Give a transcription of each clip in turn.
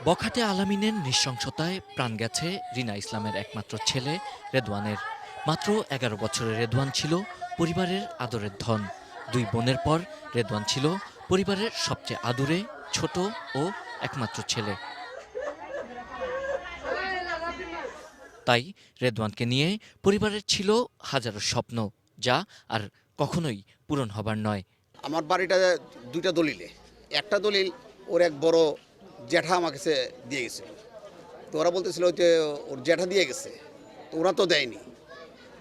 বখাটে আলামিনের নৃশংসতায় প্রাণ গেছে রিনা ইসলামের একমাত্র ছেলে রেদওয়ানের। মাত্র ১১ বছরের রেদওয়ান ছিল পরিবারের আদরের ধন। দুই বোনের পর রেদওয়ান ছিল পরিবারের সবচেয়ে আদুরে, ছোট ও একমাত্র ছেলে। তাই রেদওয়ানকে নিয়ে পরিবারের ছিল হাজারো স্বপ্ন, যা আর কখনোই পূরণ হবার নয়। আমার বাড়িটা দুইটা দলিলে, একটা দলিল ওর এক বড় জ্যাঠা আমাকে দিয়ে গেছিল। তো ওরা বলতেছিল যে ওর জ্যাঠা দিয়ে গেছে, তো ওরা তো দেয়নি,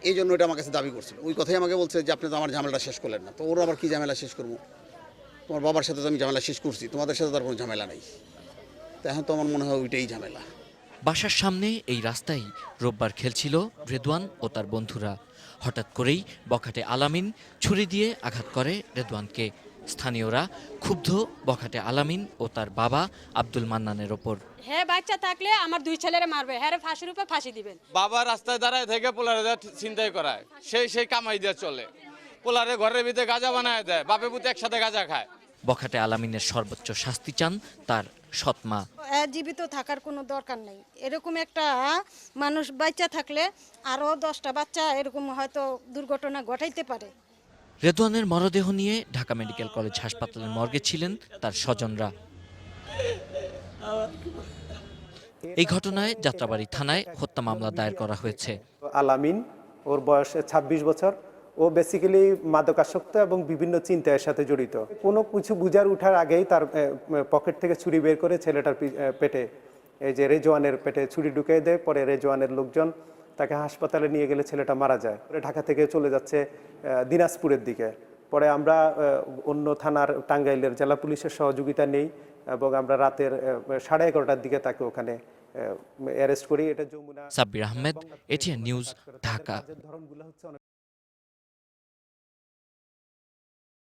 এই জন্য এটা আমার কাছে দাবি করছিল। ওই কথাই আমাকে বলছে যে আপনি তো আমার ঝামেলাটা শেষ করলেন না। তো ওরা আবার কী ঝামেলা শেষ করবো? তোমার বাবার সাথে তো আমি ঝামেলা শেষ করছি, তোমাদের সাথে তো আর কোনো ঝামেলা নেই। তো এখন তো আমার মনে হয় ওইটাই ঝামেলা। বাসার সামনে এই রাস্তায় রোববার খেলছিল রেদওয়ান ও তার বন্ধুরা। হঠাৎ করেই বখাটে আলামিন ছুরি দিয়ে আঘাত করে রেদওয়ানকে। স্থানীয়রা ক্ষুব্ধ বখাটে আলামিন ও তার বাবা আব্দুল মান্নানের ওপর। হ্যাঁ, বাচ্চা থাকলে আমার দুই ছেলেরে মারবে, হ্যাঁ ফাঁসির উপর ফাঁসি দিবেন। বাবা রাস্তায় দাঁড়ায় থেকে পোলারে চিন্তাই করায়, সেই কামাই দিয়ে চলে। পোলারে ঘরের ভিতরে গাঁজা বানায় দেয়, বাপে পুতে একসাথে গাঁজা খায়। বখাটে আলামিনের সর্বোচ্চ শাস্তি চান তার সৎ মা। জীবিত থাকার কোনো দরকার নেই। এরকম একটা মানুষ বাচ্চা থাকলে আরও 10টা বাচ্চা এরকম হয়তো দুর্ঘটনা ঘটাইতে পারে। রেদওয়ানের মরদেহ নিয়ে ঢাকা মেডিকেল কলেজ হাসপাতালের মর্গে ছিলেন তার স্বজনরা। এই ঘটনায় যাত্রাবাড়ী থানায় হত্যা মামলা দায়ের করা হয়েছে। আলামিন, ওর বয়স 26 বছর। ও বেসিক্যালি মাদকাসক্ত এবং বিভিন্ন চিন্তার সাথে জড়িত। কোনো কিছু বুঝার উঠার আগেই তার পকেট থেকে ছুরি বের করে ছেলেটার পেটে, এই যে রেজওয়ানের পেটে ছুরি ঢুকিয়ে দেয়। পরে রেজওয়ানের লোকজন তাকে হাসপাতালে নিয়ে গেলে ছেলেটা মারা যায়। ঢাকা থেকে চলে যাচ্ছে দিনাজপুরের দিকে। পরে আমরা অন্য থানার টাঙ্গাইলের জেলা পুলিশের সহযোগিতা নেই এবং আমরা রাতের 11:30টার দিকে তাকে ওখানে অ্যারেস্ট করি। এটা যমুনা। Sabbir Ahmed, ATN news, Dhaka.